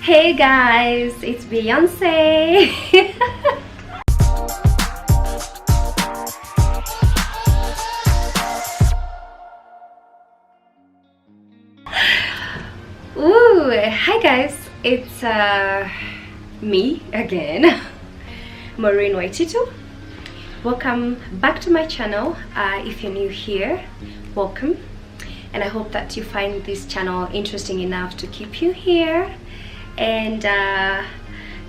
Hey guys, it's Beyonce. Ooh, hi guys, it's me again, Maureen Waititu. Welcome back to my channel. If you're new here, welcome, and I hope that you find this channel interesting enough to keep you here. And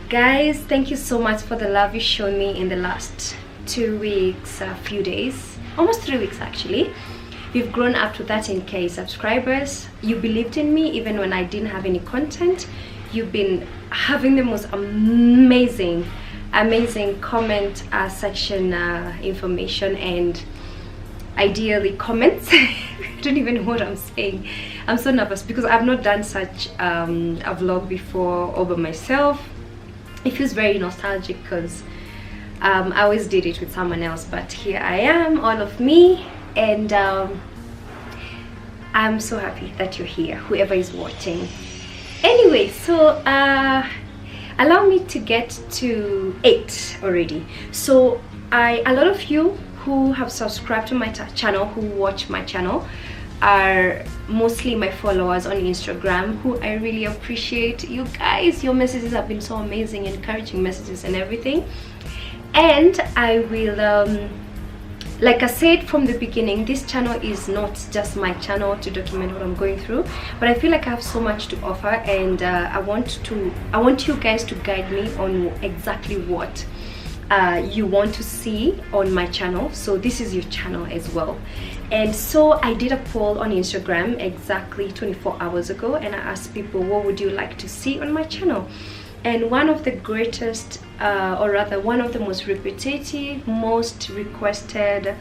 guys, thank you so much for the love you shown me in the last 2 weeks, a few days, almost 3 weeks actually. We've grown up to 13k subscribers. You believed in me even when I didn't have any content. You've been having the most amazing comment section information, and ideally comments. I don't even know what I'm saying. I'm so nervous because I've not done such a vlog before all by myself. It feels very nostalgic because I always did it with someone else, but here I am, all of me. And I'm so happy that you're here, whoever is watching. Anyway, so allow me to get to 8 already. So a lot of you who have subscribed to my channel, who watch my channel, are mostly my followers on Instagram, who I really appreciate. You guys, your messages have been so amazing, encouraging messages and everything. And I will like I said from the beginning, this channel is not just my channel to document what I'm going through, but I feel like I have so much to offer, and I want you guys to guide me on exactly what you want to see on my channel. So this is your channel as well. And so I did a poll on Instagram exactly 24 hours ago, and I asked people, what would you like to see on my channel? And one of the greatest, or rather one of the most repetitive, most requested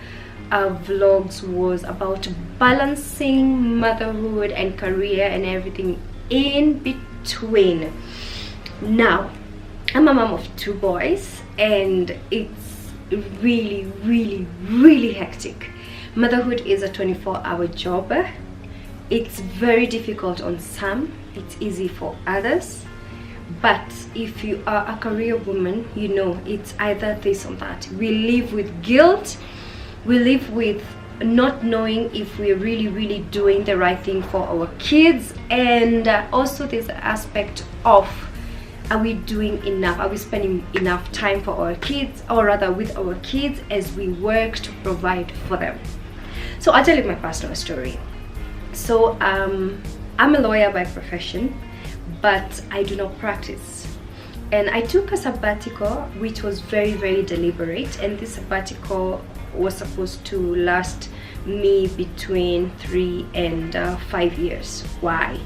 vlogs was about balancing motherhood and career and everything in between. Now, I'm a mom of 2 boys, and it's really hectic. Motherhood is a 24-hour job. It's very difficult on some, it's easy for others. But if you are a career woman, you know it's either this or that. We live with guilt, we live with not knowing if we're really doing the right thing for our kids, and also there's an aspect of, are we doing enough? Are we spending enough time for our kids, or rather with our kids, as we work to provide for them? So I'll tell you my personal story. So I'm a lawyer by profession, but I do not practice. And I took a sabbatical, which was very deliberate, and this sabbatical was supposed to last me between 3 and 5 years. Why?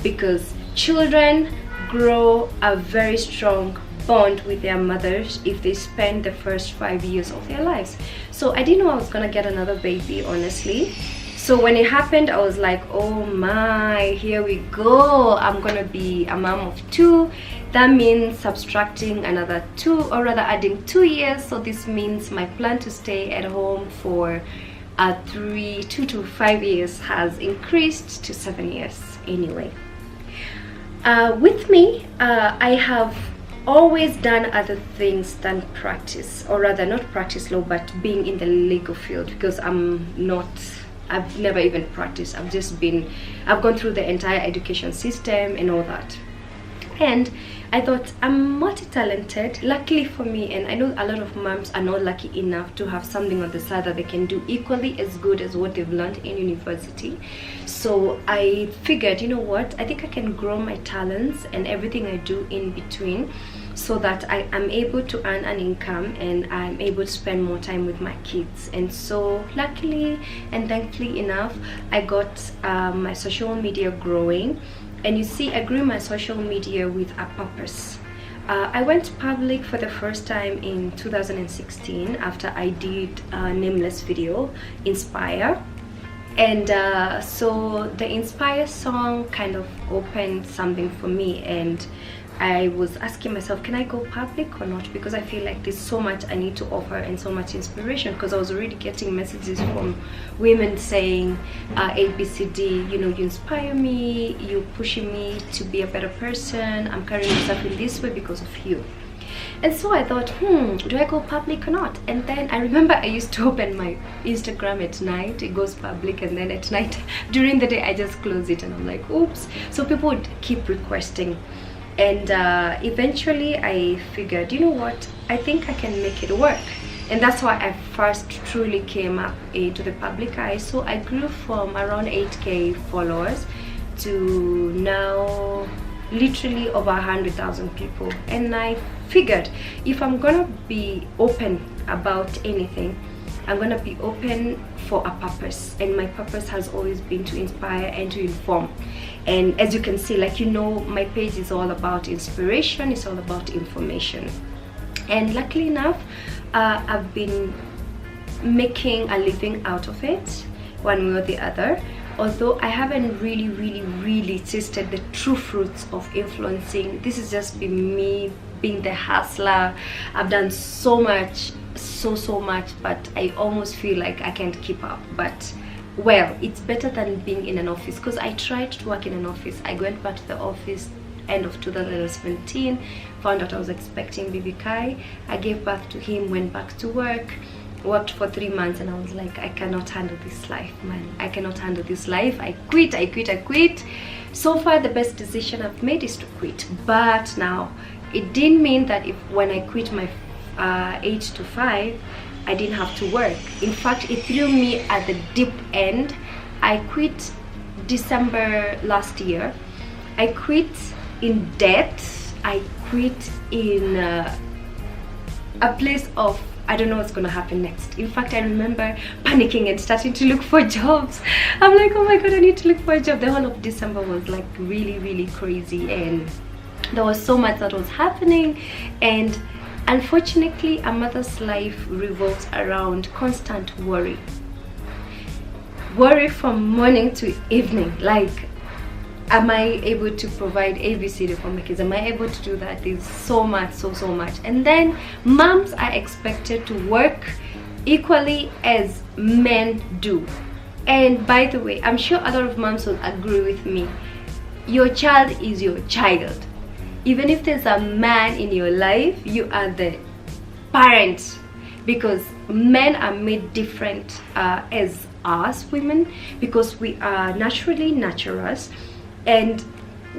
Because children grow a very strong bond with their mothers if they spend the first 5 years of their lives. So I didn't know I was gonna get another baby, honestly. So when it happened, I was like, oh my, here we go. I'm gonna be a mom of 2. That means subtracting another 2, or rather adding 2 years. So this means my plan to stay at home for 2 to 5 years has increased to 7 years anyway. With me, I have always done other things than practice, or rather not practice law, but being in the legal field, because I've never even practiced. I've gone through the entire education system and all that. And I thought, I'm multi-talented, luckily for me, and I know a lot of moms are not lucky enough to have something on the side that they can do equally as good as what they've learned in university. So I figured, you know what, I think I can grow my talents and everything I do in between, so that I am able to earn an income and I'm able to spend more time with my kids. And so luckily and thankfully enough, I got my social media growing. And you see, I grew my social media with a purpose. I went public for the first time in 2016 after I did a nameless video, Inspire. And so the Inspire song kind of opened something for me, and I was asking myself, can I go public or not? Because I feel like there's so much I need to offer and so much inspiration, because I was already getting messages from women saying ABCD, you know, you inspire me, you're pushing me to be a better person, I'm carrying myself in this way because of you. And so I thought, do I go public or not? And then I remember I used to open my Instagram at night, it goes public, and then at night during the day I just close it, and I'm like, oops. So people would keep requesting, and eventually I figured, you know what, I think I can make it work. And that's why I first truly came up into the public eye. So I grew from around 8K followers to now literally over 100,000 people. And I figured, if I'm gonna be open about anything, I'm gonna be open for a purpose, and my purpose has always been to inspire and to inform. And as you can see, like, you know, my page is all about inspiration, it's all about information. And luckily enough, I've been making a living out of it one way or the other, although I haven't really tasted the true fruits of influencing. This has just been me being the hustler. I've done so much, so much, but I almost feel like I can't keep up. But well, it's better than being in an office, because I tried to work in an office. I went back to the office end of 2017, found out I was expecting baby Kai. I gave birth to him, went back to work, worked for 3 months, and I was like, I cannot handle this life, man. I cannot handle this life. I quit. So far the best decision I've made is to quit. But now it didn't mean that if when I quit my 8 to 5 I didn't have to work. In fact, it threw me at the deep end. I quit December last year. I quit in debt. I quit in a place of, I don't know what's gonna happen next. In fact, I remember panicking and starting to look for jobs. I'm like, oh my god, I need to look for a job. The whole of December was like really crazy, and there was so much that was happening. And unfortunately, a mother's life revolves around constant worry from morning to evening. Like, am I able to provide ABCD for my kids? Am I able to do that? There's so much. And then moms are expected to work equally as men do. And by the way, I'm sure a lot of moms will agree with me. Your child is your child. Even if there's a man in your life, you are the parent, because men are made different as us women, because we are naturally naturals. And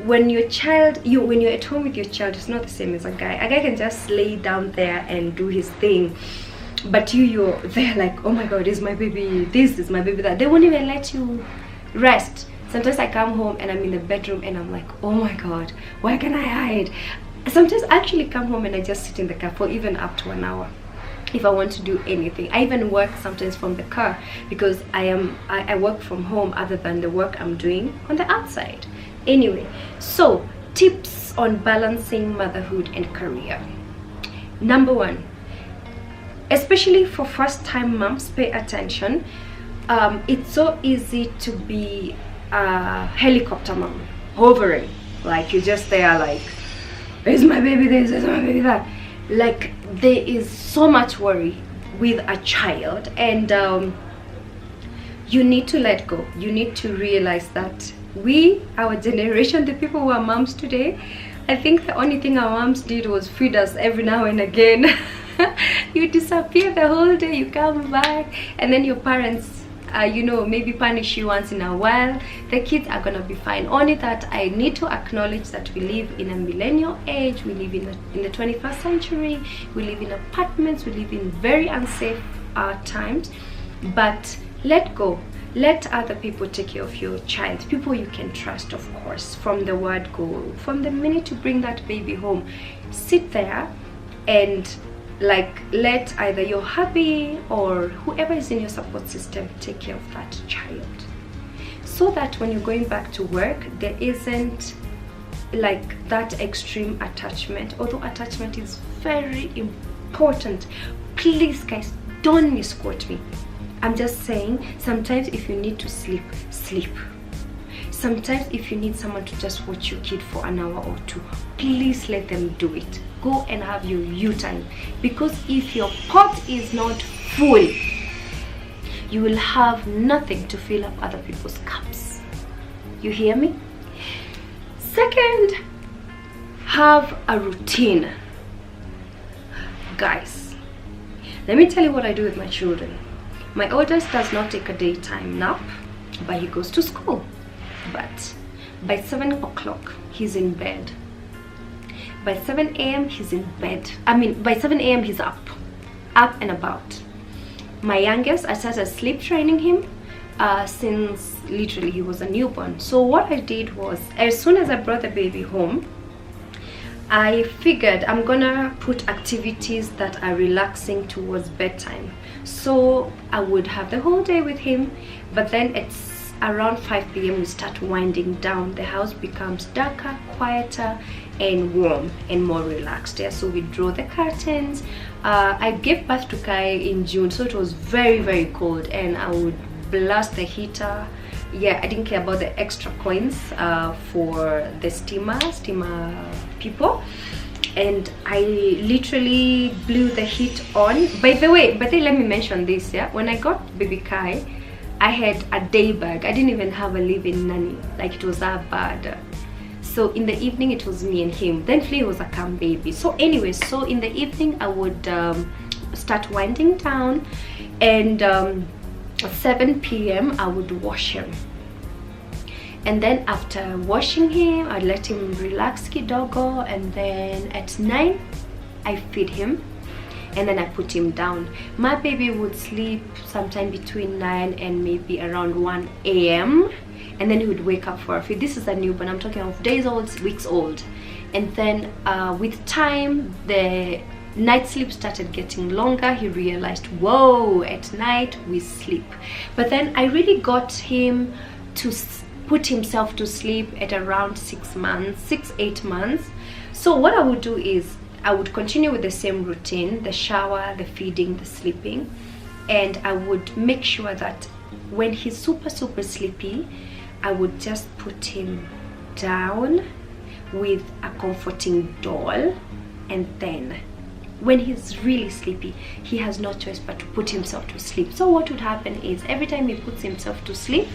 when your child, when you're at home with your child, it's not the same as a guy. A guy can just lay down there and do his thing, but you're there like, oh my god, this is my baby, this is my baby, that. They won't even let you rest. Sometimes I come home and I'm in the bedroom and I'm like, oh my god, where can I hide? Sometimes I actually come home and I just sit in the car for even up to an hour if I want to do anything. I even work sometimes from the car, because I work from home other than the work I'm doing on the outside. Anyway, so tips on balancing motherhood and career. Number one, especially for first-time moms, pay attention. It's so easy to be a helicopter mom, hovering, like you're just there like, is my baby this, is my baby that. Like, there is so much worry with a child, and you need to let go. You need to realize that our generation, the people who are moms today, I think the only thing our moms did was feed us every now and again. You disappear the whole day, you come back, and then your parents you know, maybe punish you once in a while. The kids are gonna be fine. Only that I need to acknowledge that we live in a millennial age. We live in the 21st century. We live in apartments. We live in very unsafe times. But let go. Let other people take care of your child. People you can trust, of course, from the word go. From the minute you bring that baby home, sit there and like let either your hubby or whoever is in your support system take care of that child, so that when you're going back to work, there isn't like that extreme attachment. Although attachment is very important, please guys, don't misquote me. I'm just saying, sometimes if you need to sleep, sleep. Sometimes if you need someone to just watch your kid for an hour or two, please let them do it. Go and have your you time, because if your pot is not full, you will have nothing to fill up other people's cups. You hear me? Second, have a routine. Guys, let me tell you what I do with my children. My oldest does not take a daytime nap, but he goes to school. But by 7 o'clock, he's in bed. By 7 a.m. he's in bed. By 7 a.m. he's up and about. My youngest, I started sleep training him since literally he was a newborn. So what I did was, as soon as I brought the baby home, I figured I'm gonna put activities that are relaxing towards bedtime. So I would have the whole day with him, but then it's around 5 p.m. we start winding down. The house becomes darker, quieter, and warm and more relaxed. Yeah, so we draw the curtains. I gave birth to Kai in June, so it was very, very cold, and I would blast the heater. Yeah, I didn't care about the extra coins for the steamer people, and I literally blew the heat on. By the way, let me mention this. Yeah, when I got baby Kai, I had a day bag. I didn't even have a live-in nanny. Like, it was that bad. So in the evening it was me and him. Then Flea was a calm baby. So anyway, so in the evening I would start winding down, and at 7 p.m. I would wash him. And then after washing him, I'd let him relax kidogo, and then at 9 I feed him, and then I put him down. My baby would sleep sometime between 9 and maybe around 1 a.m. and then he would wake up for a feed. This is a newborn, I'm talking of days old, weeks old. And then with time, the night sleep started getting longer. He realized, whoa, at night we sleep. But then I really got him to put himself to sleep at around 6-8 months. So what I would do is I would continue with the same routine, the shower, the feeding, the sleeping, and I would make sure that when he's super sleepy, I would just put him down with a comforting doll, and then when he's really sleepy, he has no choice but to put himself to sleep. So what would happen is, every time he puts himself to sleep,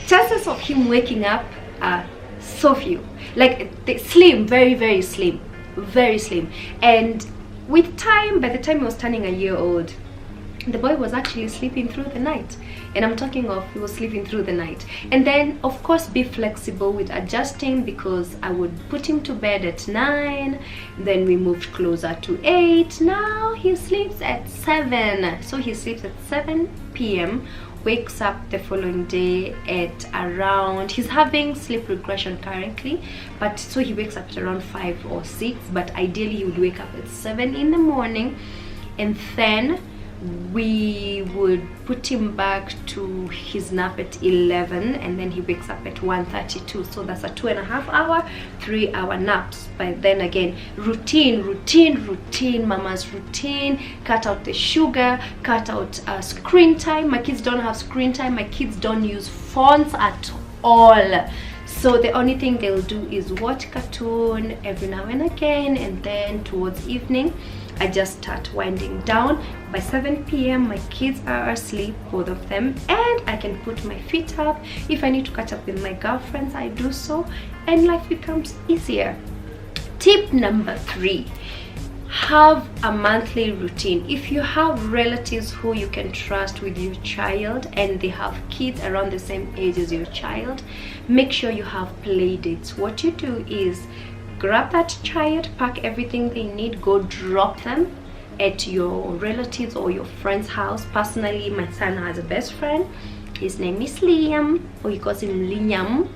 chances of him waking up are so few. Like, slim, very slim, very slim. And with time, by the time he was turning a year old, the boy was actually sleeping through the night. And I'm talking of, he was sleeping through the night. And then of course be flexible with adjusting, because I would put him to bed at 9, then we moved closer to 8. Now he sleeps at 7. So he sleeps at 7 p.m, wakes up the following day at around, he's having sleep regression currently, but so he wakes up at around 5 or 6, but ideally he would wake up at 7 in the morning. And then we would put him back to his nap at 11, and then he wakes up at 1:32. So that's a 2.5 hour, 3 hour naps. But then again, routine, mama's routine. Cut out the sugar, cut out screen time. My kids don't have screen time. My kids don't use phones at all. So the only thing they'll do is watch cartoon every now and again, and then towards evening I just start winding down. By 7 p.m. my kids are asleep, both of them, and I can put my feet up. If I need to catch up with my girlfriends, I do so, and life becomes easier. Tip number 3, have a monthly routine. If you have relatives who you can trust with your child and they have kids around the same age as your child, make sure you have play dates. What you do is grab that child, pack everything they need, go drop them at your relatives or your friend's house. Personally, my son has a best friend. His name is Liam, or he calls him Linyam.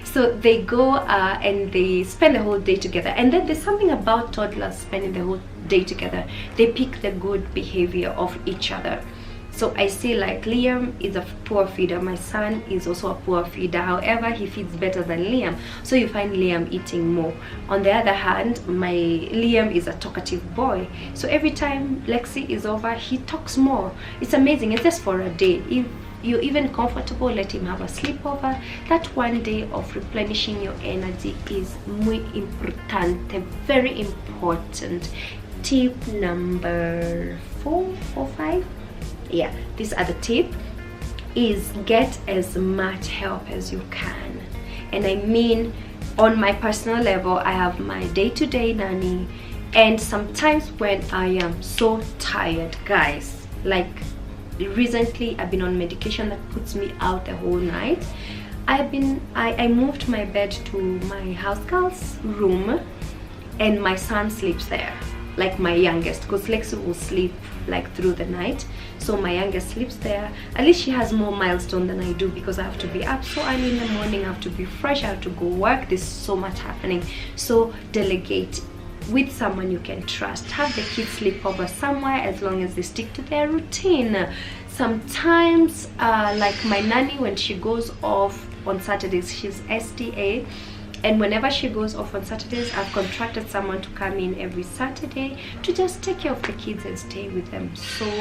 So they go and they spend the whole day together. And then there's something about toddlers spending the whole day together. They pick the good behavior of each other. So I see like Liam is a poor feeder, my son is also a poor feeder, however he feeds better than Liam, so you find Liam eating more. On the other hand, my Liam is a talkative boy, so every time Lexi is over, he talks more. It's amazing. It's just for a day. If you're even comfortable, let him have a sleepover. That one day of replenishing your energy is muy importante, very important. Tip number 4 or 5, yeah, these are the tip, is get as much help as you can. And I mean, on my personal level, I have my day-to-day nanny, and sometimes when I am so tired, guys, like recently I've been on medication that puts me out the whole night. I moved my bed to my house girl's room, and my son sleeps there, like my youngest, because Lexi will sleep like through the night, so my youngest sleeps there. At least she has more milestone than I do, because I have to be up so early in the morning, I have to be fresh, I have to go work, there's so much happening. So delegate with someone you can trust. Have the kids sleep over somewhere, as long as they stick to their routine. Sometimes like my nanny, when she goes off on Saturdays, she's SDA, and whenever she goes off on Saturdays, I've contracted someone to come in every Saturday to just take care of the kids and stay with them. So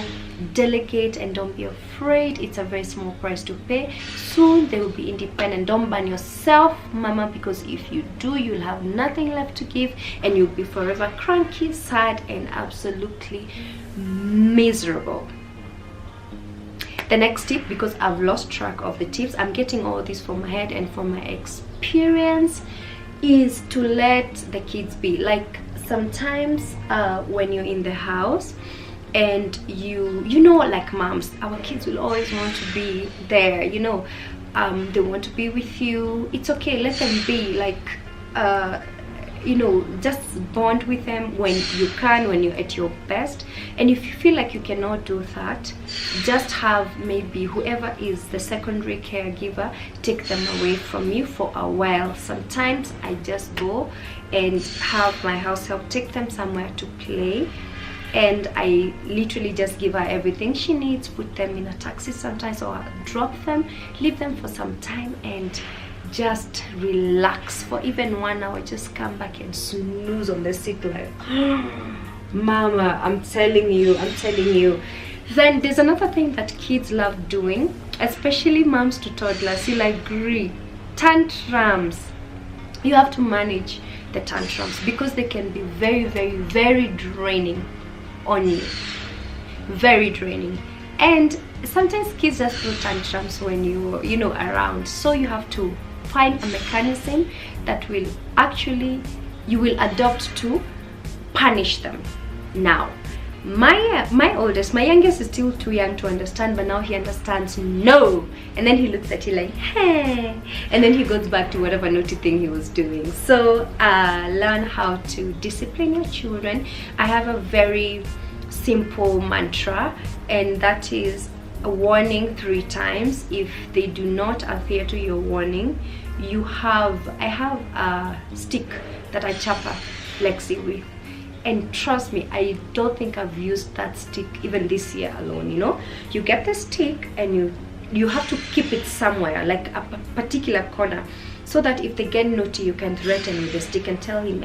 delegate and don't be afraid. It's a very small price to pay. Soon they will be independent. Don't burn yourself, mama, because if you do, you'll have nothing left to give, and you'll be forever cranky, sad, and absolutely miserable. The next tip, because I've lost track of the tips, I'm getting all this from my head and from my experience, is to let the kids be. Like sometimes when you're in the house and you know, like moms, our kids will always want to be there, you know, they want to be with you. It's okay, let them be, like you know, just bond with them when you can, when you're at your best. And if you feel like you cannot do that, just have maybe whoever is the secondary caregiver take them away from you for a while. Sometimes I just go and have my house help take them somewhere to play, and I literally just give her everything she needs, put them in a taxi sometimes, or drop them, leave them for some time, and just relax for even 1 hour. Just come back and snooze on the seat like mama, I'm telling you. Then there's another thing that kids love doing, especially moms to toddlers. You like tantrums. You have to manage the tantrums, because they can be very, very, very draining on you, very draining. And sometimes kids just throw tantrums when you know around, so you have to find a mechanism that will actually, you will adopt to punish them. Now my youngest is still too young to understand, but now he understands no, and then he looks at you like hey, and then he goes back to whatever naughty thing he was doing. So learn how to discipline your children. I have a very simple mantra, and that is a warning 3 times. If they do not adhere to your warning, I have a stick that I chopper Lexi with, and trust me, I don't think I've used that stick even this year alone. You know, you get the stick and you have to keep it somewhere, like a particular corner, so that if they get naughty, you can threaten with the stick and tell him,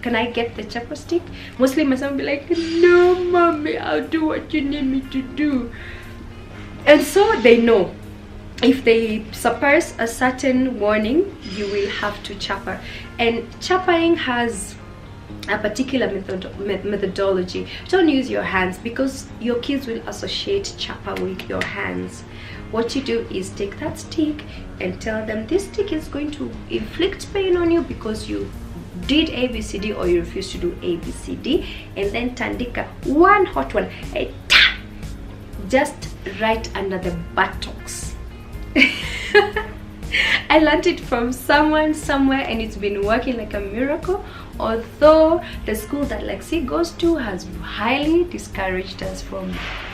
can I get the chopper stick? Mostly my son will be like, no mommy, I'll do what you need me to do. And so they know, if they suppress a certain warning, you will have to chopper. And choppering has a particular methodology. Don't use your hands, because your kids will associate chopper with your hands. What you do is take that stick and tell them, this stick is going to inflict pain on you because you did ABCD, or you refuse to do ABCD, and then tandika one hot one, just right under the buttocks. I learned it from someone somewhere, and it's been working like a miracle, although the school that Lexi goes to has highly discouraged us from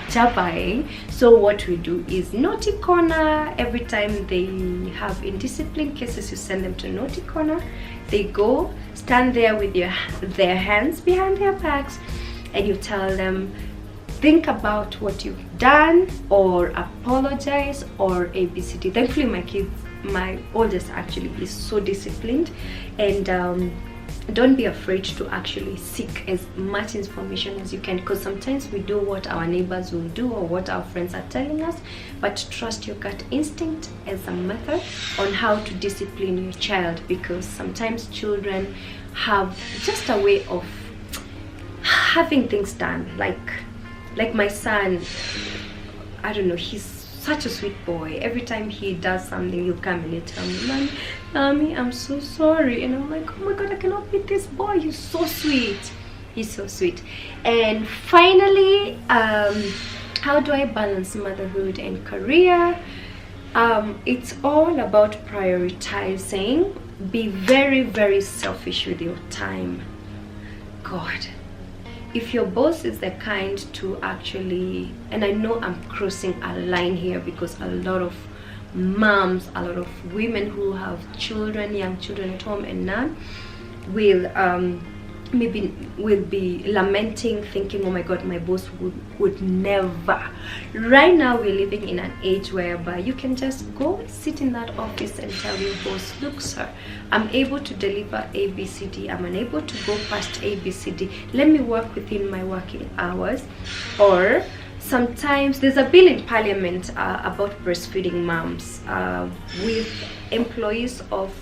chapaing. So what we do is naughty corner. Every time they have indiscipline cases, you send them to naughty corner. They go stand there with their hands behind their backs, and you tell them, think about what you've done or apologize or ABCD. Thankfully my oldest actually is so disciplined, and don't be afraid to actually seek as much information as you can, because sometimes we do what our neighbors will do or what our friends are telling us, but trust your gut instinct as a method on how to discipline your child, because sometimes children have just a way of having things done. Like my son, I don't know, he's such a sweet boy. Every time he does something, he'll come and he'll tell me, Mommy, I'm so sorry. And I'm like, oh my God, I cannot beat this boy. He's so sweet. He's so sweet. And finally, how do I balance motherhood and career? It's all about prioritizing. Be very, very selfish with your time. God, if your boss is the kind to actually, and I know I'm crossing a line here because a lot of moms, a lot of women who have children, young children at home and none, will maybe will be lamenting, thinking, oh my God, my boss would never. Right now we're living in an age whereby you can just go sit in that office and tell your boss, look sir, I'm able to deliver ABCD, I'm unable to go past ABCD, let me work within my working hours. Or sometimes there's a bill in parliament about breastfeeding moms, with employees of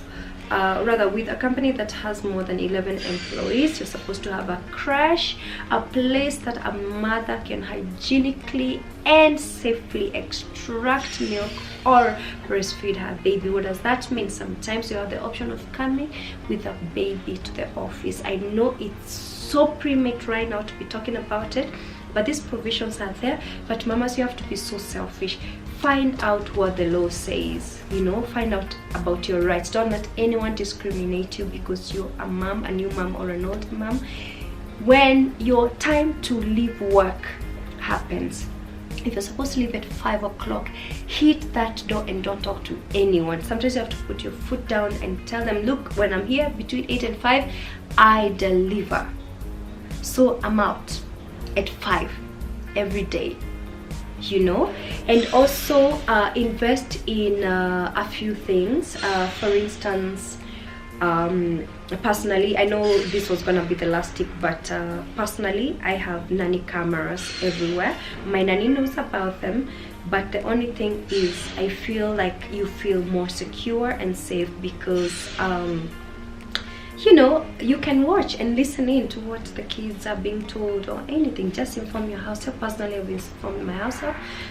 rather with a company that has more than 11 employees. You're supposed to have a crash, a place that a mother can hygienically and safely extract milk or breastfeed her baby. What does that mean? Sometimes you have the option of coming with a baby to the office. I know it's so premature right now to be talking about it, but these provisions are there. But mamas, you have to be so selfish. Find out what the law says, you know, find out about your rights. Don't let anyone discriminate you because you're a mom, a new mom or an old mom. When your time to leave work happens, if you're supposed to leave at 5 o'clock, hit that door and don't talk to anyone. Sometimes you have to put your foot down and tell them, look, when I'm here between 8 and 5, I deliver. So I'm out at 5 every day, you know. And also invest in a few things. For instance, personally, I know this was gonna be the last tip, but personally I have nanny cameras everywhere. My nanny knows about them, but the only thing is I feel like you feel more secure and safe because you know, you can watch and listen in to what the kids are being told or anything. Just inform your house. Personally, I've informed my house.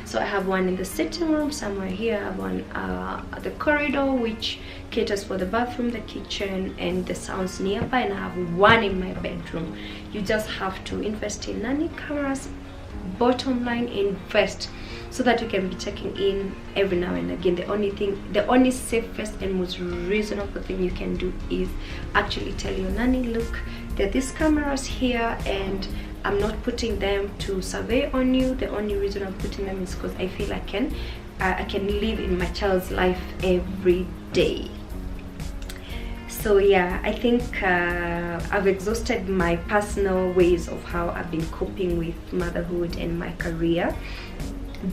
So I have one in the sitting room somewhere here. I have one at the corridor, which caters for the bathroom, the kitchen, and the sounds nearby. And I have one in my bedroom. You just have to invest in nanny cameras. Bottom line, invest so that you can be checking in every now and again. The only safest and most reasonable thing you can do is actually tell your nanny, look, there are these cameras here and I'm not putting them to survey on you. The only reason I'm putting them is because I feel I can live in my child's life every day. So yeah, I think I've exhausted my personal ways of how I've been coping with motherhood and my career.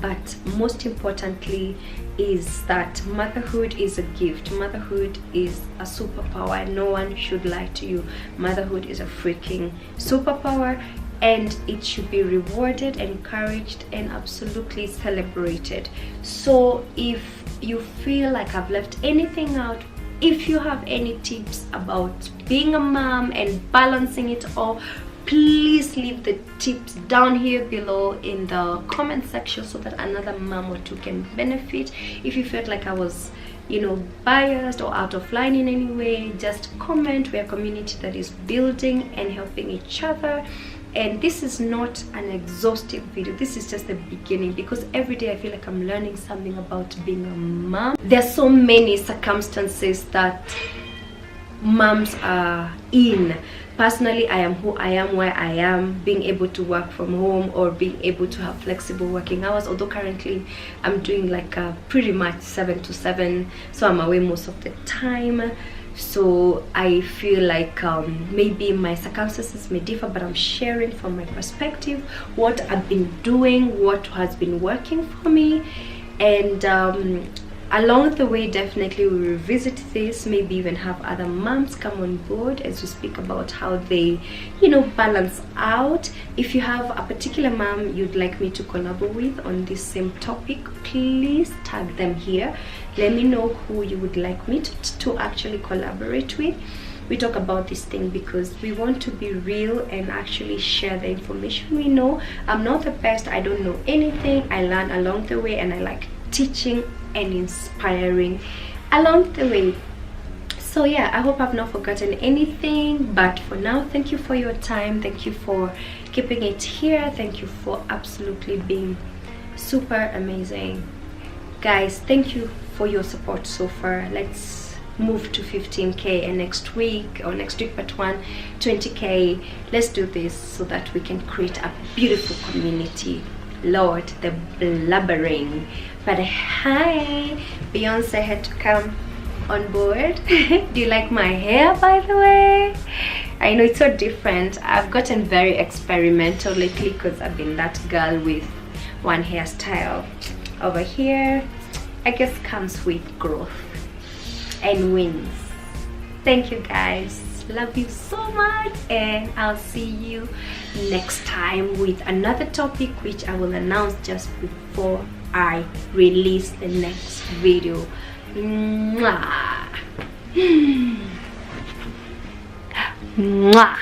But most importantly is that motherhood is a gift. Motherhood is a superpower. No one should lie to you. Motherhood is a freaking superpower, and it should be rewarded, encouraged, and absolutely celebrated. So if you feel like I've left anything out, if you have any tips about being a mom and balancing it all, please leave the tips down here below in the comment section so that another mom or two can benefit. If you felt like I was, you know, biased or out of line in any way, just comment. We're a community that is building and helping each other. And this is not an exhaustive video. This is just the beginning, because every day I feel like I'm learning something about being a mom. There's so many circumstances that moms are in. Personally, I am who I am, where I am, being able to work from home or being able to have flexible working hours, although currently I'm doing like pretty much 7 to 7, so I'm away most of the time. So I feel like maybe my circumstances may differ, but I'm sharing from my perspective what I've been doing, what has been working for me. And along the way, definitely we'll revisit this, maybe even have other moms come on board as we speak about how they, you know, balance out. If you have a particular mom you'd like me to collaborate with on this same topic, please tag them here. Let me know who you would like me to actually collaborate with. We talk about this thing because we want to be real and actually share the information we know. I'm not the best, I don't know anything. I learn along the way, and I like teaching and inspiring along the way. So yeah, I hope I've not forgotten anything, but for now, thank you for your time, thank you for keeping it here, thank you for absolutely being super amazing, guys. Thank you for your support so far. Let's move to 15k, and next week part 1, 20k. Let's do this so that we can create a beautiful community. Lord, the blubbering. But hi, Beyonce had to come on board. Do you like my hair, by the way? I know it's so different. I've gotten very experimental lately because I've been that girl with one hairstyle. Over here, I guess comes with growth and wins. Thank you guys, love you so much, and I'll see you next time with another topic, which I will announce just before I release the next video. Mwah. Mwah.